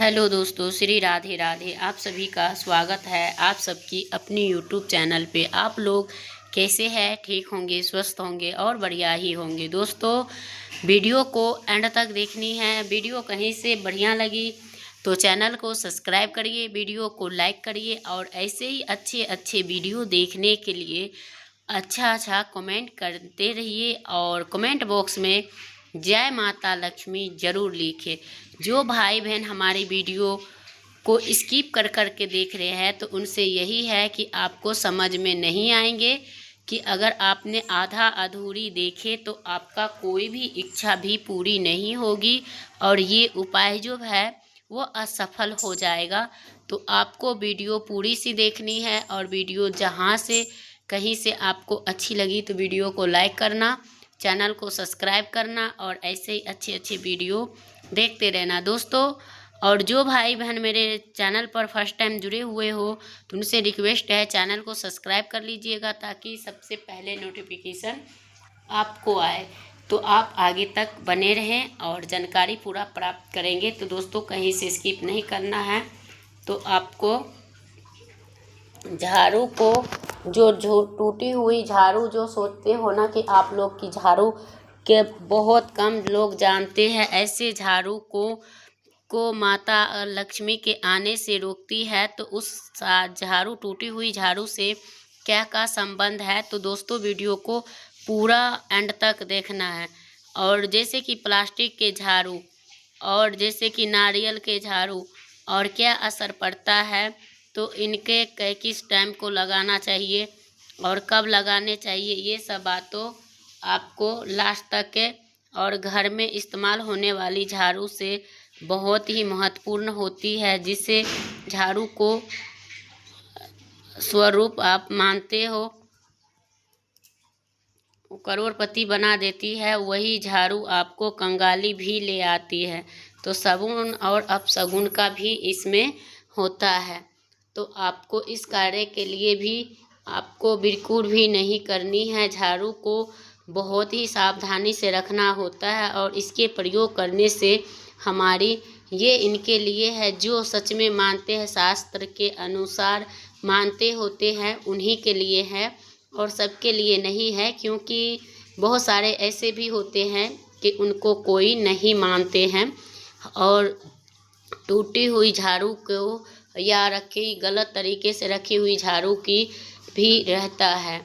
Hello दोस्तों, श्री राधे राधे। आप सभी का स्वागत है आप सबकी अपनी यूट्यूब चैनल पे। आप लोग कैसे हैं? ठीक होंगे, स्वस्थ होंगे और बढ़िया ही होंगे। दोस्तों, वीडियो को एंड तक देखनी है। वीडियो कहीं से बढ़िया लगी तो चैनल को सब्सक्राइब करिए, वीडियो को लाइक करिए और ऐसे ही अच्छे अच्छे वीडियो देखने के लिए अच्छा कमेंट करते रहिए और कमेंट बॉक्स में जय माता लक्ष्मी ज़रूर लिखें। जो भाई बहन हमारी वीडियो को स्किप कर के देख रहे हैं तो उनसे यही है कि आपको समझ में नहीं आएंगे कि अगर आपने आधा अधूरी देखे तो आपका कोई भी इच्छा भी पूरी नहीं होगी और ये उपाय जो है वो असफल हो जाएगा। तो आपको वीडियो पूरी सी देखनी है और वीडियो जहाँ से कहीं से आपको अच्छी लगी तो वीडियो को लाइक करना, चैनल को सब्सक्राइब करना और ऐसे ही अच्छे अच्छे वीडियो देखते रहना दोस्तों। और जो भाई बहन मेरे चैनल पर फर्स्ट टाइम जुड़े हुए हो तो उनसे रिक्वेस्ट है चैनल को सब्सक्राइब कर लीजिएगा ताकि सबसे पहले नोटिफिकेशन आपको आए, तो आप आगे तक बने रहें और जानकारी पूरा प्राप्त करेंगे। तो दोस्तों, कहीं से स्किप नहीं करना है। तो आपको झाड़ू को जो टूटी हुई झाड़ू जो सोचते हो ना कि आप लोग की झाड़ू के बहुत कम लोग जानते हैं, ऐसे झाड़ू को माता लक्ष्मी के आने से रोकती है। तो उस झाड़ू टूटी हुई झाड़ू से क्या का संबंध है, तो दोस्तों वीडियो को पूरा एंड तक देखना है। और जैसे कि प्लास्टिक के झाड़ू और जैसे कि नारियल के झाड़ू और क्या असर पड़ता है, तो इनके किस टाइम को लगाना चाहिए और कब लगाने चाहिए, ये सब बातों आपको लास्ट तक के और घर में इस्तेमाल होने वाली झाड़ू से बहुत ही महत्वपूर्ण होती है। जिसे झाड़ू को स्वरूप आप मानते हो करोड़पति बना देती है, वही झाड़ू आपको कंगाली भी ले आती है। तो सगुन और अपशगुन का भी इसमें होता है। तो आपको इस कार्य के लिए भी आपको बिल्कुल भी नहीं करनी है। झाड़ू को बहुत ही सावधानी से रखना होता है और इसके प्रयोग करने से हमारी ये इनके लिए है जो सच में मानते हैं, शास्त्र के अनुसार मानते होते हैं, उन्हीं के लिए है और सबके लिए नहीं है। क्योंकि बहुत सारे ऐसे भी होते हैं कि उनको कोई नहीं मानते हैं और टूटी हुई झाड़ू को या रखी गलत तरीके से रखी हुई झाड़ू की भी रहता है।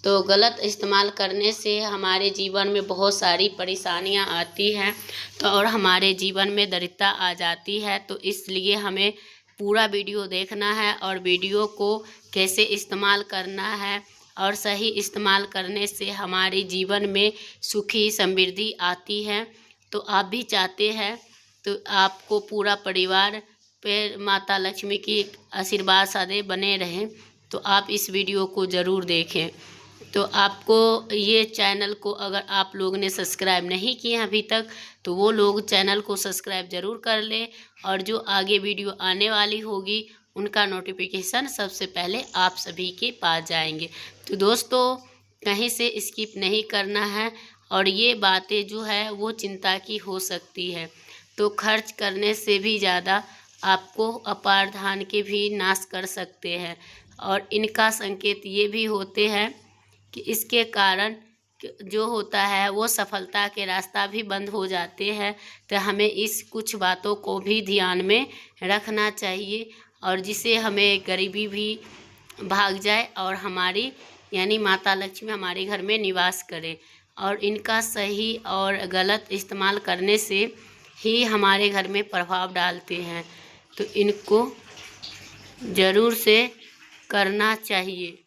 तो गलत इस्तेमाल करने से हमारे जीवन में बहुत सारी परेशानियां आती हैं तो और हमारे जीवन में दरिद्रता आ जाती है। तो इसलिए हमें पूरा वीडियो देखना है और वीडियो को कैसे इस्तेमाल करना है और सही इस्तेमाल करने से हमारे जीवन में सुखी समृद्धि आती है। तो आप भी चाहते हैं तो आपको पूरा परिवार पे माता लक्ष्मी की आशीर्वाद सदैव बने रहें, तो आप इस वीडियो को ज़रूर देखें। तो आपको ये चैनल को अगर आप लोग ने सब्सक्राइब नहीं किए अभी तक तो वो लोग चैनल को सब्सक्राइब ज़रूर कर लें और जो आगे वीडियो आने वाली होगी उनका नोटिफिकेशन सबसे पहले आप सभी के पास जाएंगे। तो दोस्तों, कहीं से स्किप नहीं करना है और ये बातें जो है वो चिंता की हो सकती है। तो खर्च करने से भी ज़्यादा आपको अपार धन के भी नाश कर सकते हैं और इनका संकेत ये भी होते हैं कि इसके कारण जो होता है वो सफलता के रास्ता भी बंद हो जाते हैं। तो हमें इस कुछ बातों को भी ध्यान में रखना चाहिए और जिससे हमें गरीबी भी भाग जाए और हमारी यानी माता लक्ष्मी हमारे घर में निवास करे। और इनका सही और गलत इस्तेमाल करने से ही हमारे घर में प्रभाव डालते हैं। तो इनको ज़रूर से करना चाहिए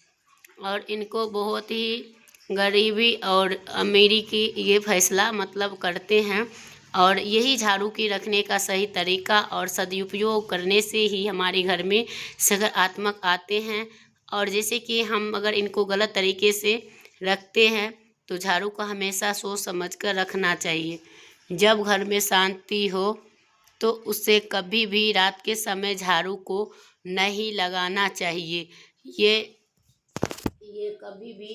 और इनको बहुत ही गरीबी और अमीरी की ये फैसला मतलब करते हैं। और यही झाड़ू की रखने का सही तरीका और सदुपयोग करने से ही हमारे घर में सकारात्मक आते हैं। और जैसे कि हम अगर इनको गलत तरीके से रखते हैं तो झाड़ू को हमेशा सोच समझ कर रखना चाहिए। जब घर में शांति हो तो उससे कभी भी रात के समय झाड़ू को नहीं लगाना चाहिए। ये कभी भी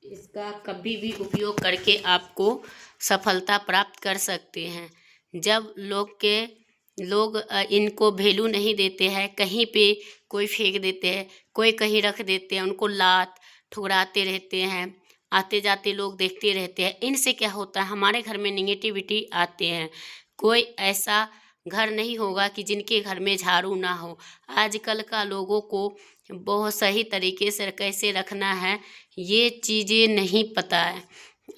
इसका कभी भी उपयोग करके आपको सफलता प्राप्त कर सकते हैं। जब लोग इनको वैल्यू नहीं देते हैं, कहीं पे कोई फेंक देते हैं, कोई कहीं रख देते हैं, उनको लात ठुकराते रहते हैं, आते जाते लोग देखते रहते हैं। इनसे क्या होता है, हमारे घर में नेगेटिविटी आते हैं। कोई ऐसा घर नहीं होगा कि जिनके घर में झाड़ू ना हो। आजकल का लोगों को बहुत सही तरीके से कैसे रखना है ये चीज़ें नहीं पता है।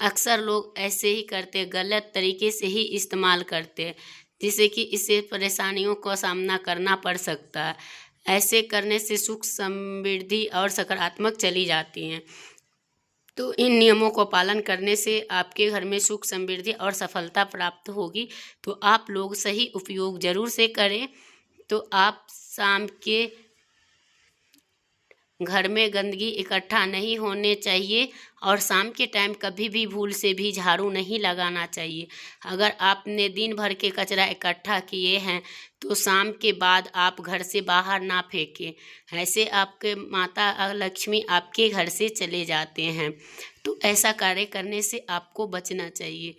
अक्सर लोग ऐसे ही करते, गलत तरीके से ही इस्तेमाल करते हैं, जिससे कि इससे परेशानियों का सामना करना पड़ सकता है। ऐसे करने से सुख समृद्धि और सकारात्मक चली जाती हैं। तो इन नियमों को पालन करने से आपके घर में सुख समृद्धि और सफलता प्राप्त होगी। तो आप लोग सही उपयोग ज़रूर से करें। तो आप शाम के घर में गंदगी इकट्ठा नहीं होने चाहिए और शाम के टाइम कभी भी भूल से भी झाड़ू नहीं लगाना चाहिए। अगर आपने दिन भर के कचरा इकट्ठा किए हैं तो शाम के बाद आप घर से बाहर ना फेंकें। ऐसे आपके माता लक्ष्मी आपके घर से चले जाते हैं। तो ऐसा कार्य करने से आपको बचना चाहिए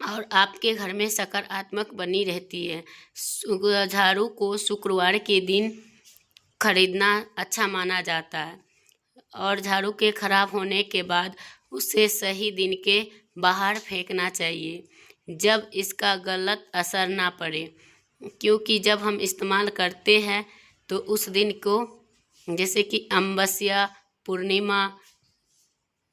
और आपके घर में सकारात्मक बनी रहती है। झाड़ू को शुक्रवार के दिन खरीदना अच्छा माना जाता है और झाड़ू के खराब होने के बाद उसे सही दिन के बाहर फेंकना चाहिए, जब इसका गलत असर ना पड़े। क्योंकि जब हम इस्तेमाल करते हैं तो उस दिन को, जैसे कि अमावस्या, पूर्णिमा,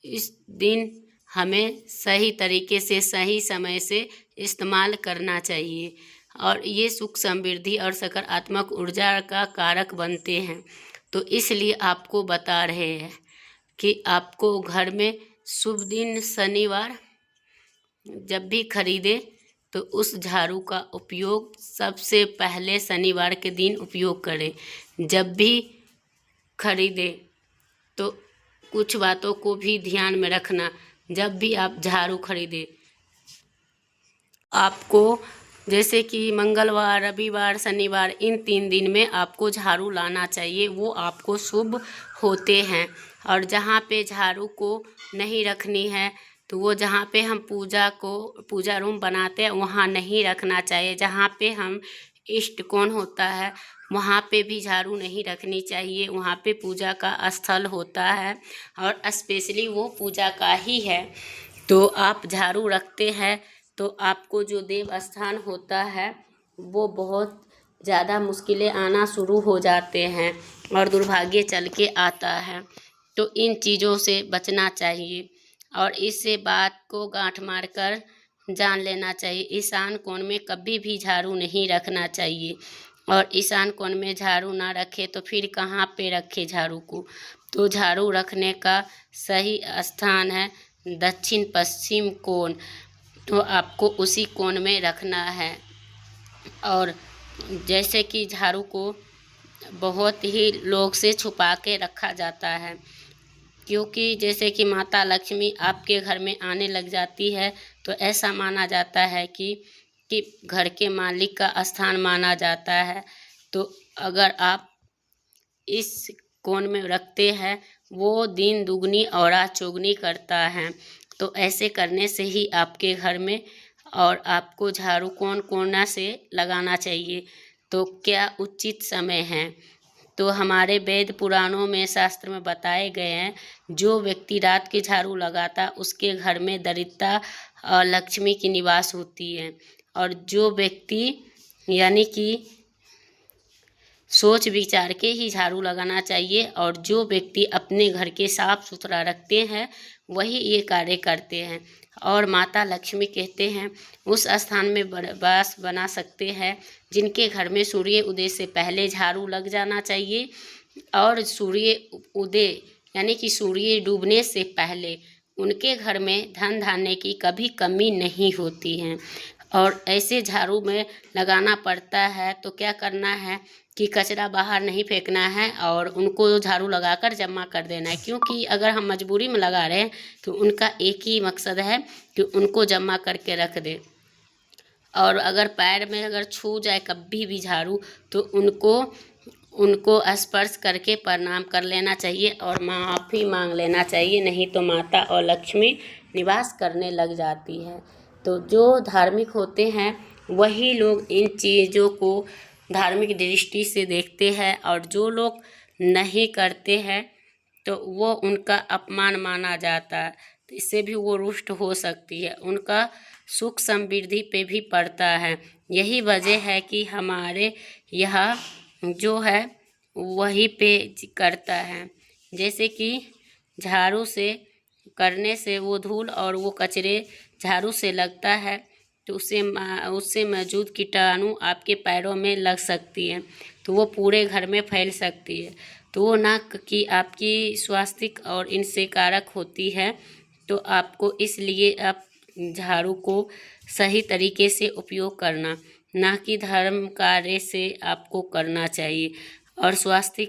इस दिन हमें सही तरीके से सही समय से इस्तेमाल करना चाहिए और ये सुख समृद्धि और सकारात्मक ऊर्जा का कारक बनते हैं। तो इसलिए आपको बता रहे हैं कि आपको घर में शुभ दिन शनिवार जब भी खरीदे तो उस झाड़ू का उपयोग सबसे पहले शनिवार के दिन उपयोग करें। जब भी खरीदे तो कुछ बातों को भी ध्यान में रखना। जब भी आप झाड़ू खरीदे आपको, जैसे कि मंगलवार, रविवार, शनिवार, इन 3 दिन में आपको झाड़ू लाना चाहिए, वो आपको शुभ होते हैं। और जहाँ पे झाड़ू को नहीं रखनी है तो वो जहाँ पे हम पूजा रूम बनाते हैं वहाँ नहीं रखना चाहिए। जहाँ पे हम इष्ट कोण होता है वहाँ पे भी झाड़ू नहीं रखनी चाहिए। वहाँ पे पूजा का स्थल होता है और स्पेशली वो पूजा का ही है। तो आप झाड़ू रखते हैं तो आपको जो देव स्थान होता है वो बहुत ज़्यादा मुश्किलें आना शुरू हो जाते हैं और दुर्भाग्य चल के आता है। तो इन चीज़ों से बचना चाहिए और इससे बात को गांठ मारकर जान लेना चाहिए। ईशान कोण में कभी भी झाड़ू नहीं रखना चाहिए और ईशान कोण में झाड़ू ना रखे तो फिर कहाँ पे रखे झाड़ू को। तो झाड़ू रखने का सही स्थान है दक्षिण पश्चिम कोण, तो आपको उसी कोण में रखना है। और जैसे कि झाड़ू को बहुत ही लोग से छुपा के रखा जाता है, क्योंकि जैसे कि माता लक्ष्मी आपके घर में आने लग जाती है तो ऐसा माना जाता है कि घर के मालिक का स्थान माना जाता है। तो अगर आप इस कोण में रखते हैं वो दिन दुगनी और रात चौगुनी करता है। तो ऐसे करने से ही आपके घर में, और आपको झाड़ू कौन कोना से लगाना चाहिए, तो क्या उचित समय है। तो हमारे वेद पुराणों में शास्त्र में बताए गए हैं, जो व्यक्ति रात के झाड़ू लगाता उसके घर में दरिद्रता और लक्ष्मी की निवास होती है। और जो व्यक्ति यानी कि सोच विचार के ही झाड़ू लगाना चाहिए और जो व्यक्ति अपने घर के साफ सुथरा रखते हैं वही ये कार्य करते हैं। और माता लक्ष्मी कहते हैं उस स्थान में वास बना सकते हैं जिनके घर में सूर्य उदय से पहले झाड़ू लग जाना चाहिए और सूर्य उदय यानी कि सूर्य डूबने से पहले उनके घर में धन धान्य की कभी कमी नहीं होती है। और ऐसे झाड़ू में लगाना पड़ता है तो क्या करना है कि कचरा बाहर नहीं फेंकना है और उनको झाड़ू लगाकर जमा कर देना है। क्योंकि अगर हम मजबूरी में लगा रहे हैं तो उनका एक ही मकसद है कि उनको जमा करके रख दे। और अगर पैर में अगर छू जाए कभी भी झाड़ू तो उनको उनको स्पर्श करके प्रणाम कर लेना चाहिए और माफ़ी मांग लेना चाहिए, नहीं तो माता और लक्ष्मी निवास करने लग जाती है। तो जो धार्मिक होते हैं वही लोग इन चीज़ों को धार्मिक दृष्टि से देखते हैं, और जो लोग नहीं करते हैं तो वो उनका अपमान माना जाता है, तो इससे भी वो रुष्ट हो सकती है, उनका सुख समृद्धि पे भी पड़ता है। यही वजह है कि हमारे यहाँ जो है वही पे करता है। जैसे कि झाड़ू से करने से वो धूल और वो कचरे झाड़ू से लगता है तो उससे मौजूद कीटाणु आपके पैरों में लग सकती है, तो वो पूरे घर में फैल सकती है, तो वो नाक की आपकी स्वास्थ्य और इनसे कारक होती है। तो आपको इसलिए आप झाड़ू को सही तरीके से उपयोग करना, ना कि धर्म कार्य से आपको करना चाहिए। और स्वास्थ्य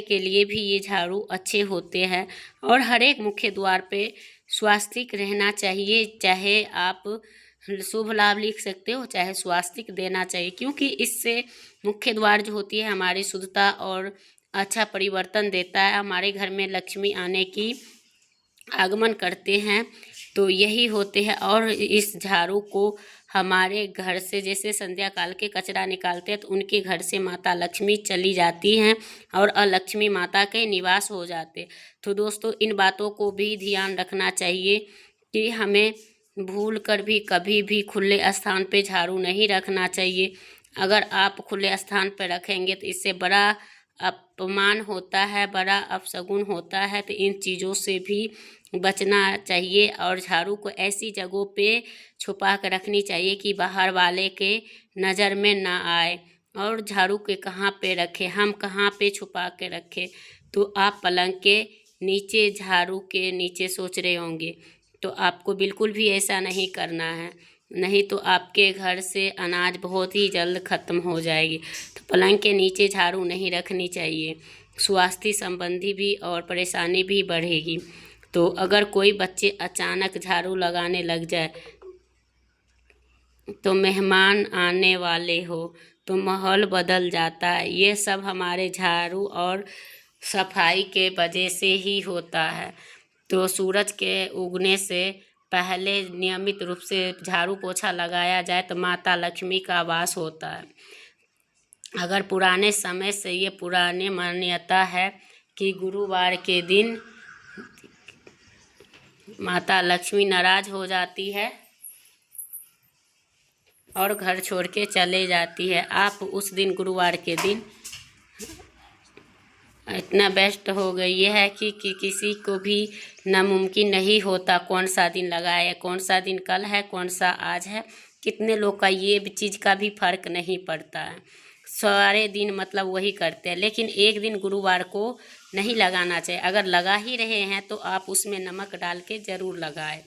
के लिए भी ये झाड़ू अच्छे होते हैं, और हर एक मुख्य द्वार पे स्वास्तिक रहना चाहिए। चाहे आप शुभ लाभ लिख सकते हो, चाहे स्वास्तिक देना चाहिए, क्योंकि इससे मुख्य द्वार जो होती है हमारी शुद्धता और अच्छा परिवर्तन देता है, हमारे घर में लक्ष्मी आने की आगमन करते हैं। तो यही होते हैं। और इस झाड़ू को हमारे घर से जैसे संध्या काल के कचरा निकालते हैं तो उनके घर से माता लक्ष्मी चली जाती हैं और अलक्ष्मी माता के निवास हो जाते। तो दोस्तों इन बातों को भी ध्यान रखना चाहिए कि हमें भूल कर भी कभी भी खुले स्थान पे झाड़ू नहीं रखना चाहिए। अगर आप खुले स्थान पर रखेंगे तो इससे बड़ा अपमान होता है, बड़ा अपशगुन होता है, तो इन चीज़ों से भी बचना चाहिए। और झाड़ू को ऐसी जगहों पे छुपा कर रखनी चाहिए कि बाहर वाले के नज़र में ना आए। और झाड़ू के कहाँ पे रखें, हम कहाँ पे छुपा के रखें, तो आप पलंग के नीचे, झाड़ू के नीचे सोच रहे होंगे, तो आपको बिल्कुल भी ऐसा नहीं करना है, नहीं तो आपके घर से अनाज बहुत ही जल्द ख़त्म हो जाएगी। तो पलंग के नीचे झाड़ू नहीं रखनी चाहिए, स्वास्थ्य संबंधी भी और परेशानी भी बढ़ेगी। तो अगर कोई बच्चे अचानक झाड़ू लगाने लग जाए, तो मेहमान आने वाले हो तो माहौल बदल जाता है। ये सब हमारे झाड़ू और सफाई के वजह से ही होता है। तो सूरज के उगने से पहले नियमित रूप से झाड़ू पोछा लगाया जाए तो माता लक्ष्मी का वास होता है। अगर पुराने समय से ये पुरानी मान्यता है कि गुरुवार के दिन माता लक्ष्मी नाराज हो जाती है और घर छोड़ के चले जाती है। आप उस दिन गुरुवार के दिन इतना व्यस्त हो गई है कि किसी को भी नामुमकिन नहीं होता कौन सा दिन लगाए, कौन सा दिन कल है, कौन सा आज है। कितने लोग का ये चीज़ का भी फर्क नहीं पड़ता है, सारे दिन मतलब वही करते हैं। लेकिन एक दिन गुरुवार को नहीं लगाना चाहिए। अगर लगा ही रहे हैं तो आप उसमें नमक डाल के ज़रूर लगाएं,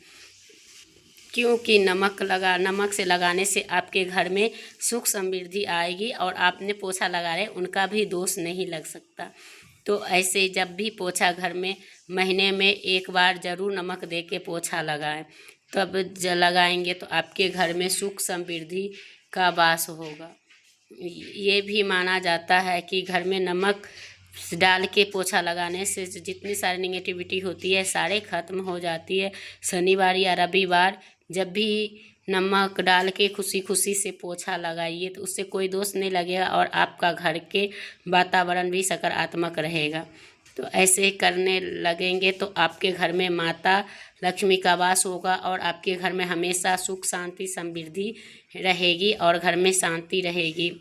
क्योंकि नमक से लगाने से आपके घर में सुख समृद्धि आएगी और आपने पोछा लगा रहे उनका भी दोष नहीं लग सकता। तो ऐसे जब भी पोछा घर में महीने में एक बार ज़रूर नमक दे के पोछा लगाएं, तब लगाएंगे तो आपके घर में सुख समृद्धि का वास होगा। ये भी माना जाता है कि घर में नमक डाल के पोछा लगाने से जितनी सारी नेगेटिविटी होती है सारे ख़त्म हो जाती है। शनिवार या रविवार जब भी नमक डाल के खुशी खुशी से पोछा लगाइए तो उससे कोई दोष नहीं लगेगा और आपका घर के वातावरण भी सकारात्मक रहेगा। तो ऐसे करने लगेंगे तो आपके घर में माता लक्ष्मी का वास होगा और आपके घर में हमेशा सुख शांति समृद्धि रहेगी और घर में शांति रहेगी।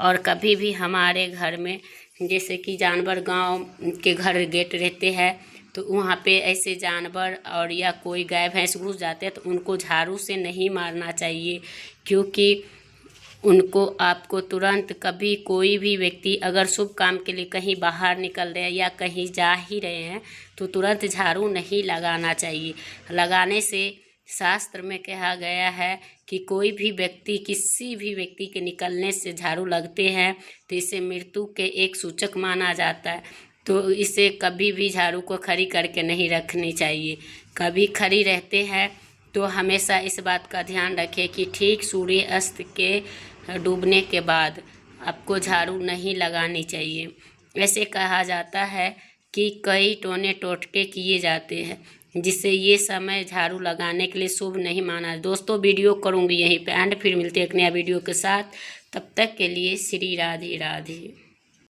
और कभी भी हमारे घर में जैसे कि जानवर गांव के घर गेट रहते हैं तो वहाँ पे ऐसे जानवर और या कोई गाय भैंस घुस जाते हैं तो उनको झाड़ू से नहीं मारना चाहिए, क्योंकि उनको आपको तुरंत कभी कोई भी व्यक्ति अगर शुभ काम के लिए कहीं बाहर निकल रहे हैं या कहीं जा ही रहे हैं तो तुरंत झाड़ू नहीं लगाना चाहिए। लगाने से शास्त्र में कहा गया है कि कोई भी व्यक्ति किसी भी व्यक्ति के निकलने से झाड़ू लगते हैं तो इसे मृत्यु के एक सूचक माना जाता है। तो इसे कभी भी झाड़ू को खड़ी करके नहीं रखनी चाहिए। कभी खड़ी रहते हैं तो हमेशा इस बात का ध्यान रखें कि ठीक सूर्य अस्त के डूबने के बाद आपको झाड़ू नहीं लगानी चाहिए। ऐसे कहा जाता है कि कई टोने टोटके किए जाते हैं जिससे ये समय झाड़ू लगाने के लिए शुभ नहीं माना। दोस्तों वीडियो करूँगी यहीं पे एंड, फिर मिलते हैं एक नया वीडियो के साथ। तब तक के लिए श्री राधे राधे।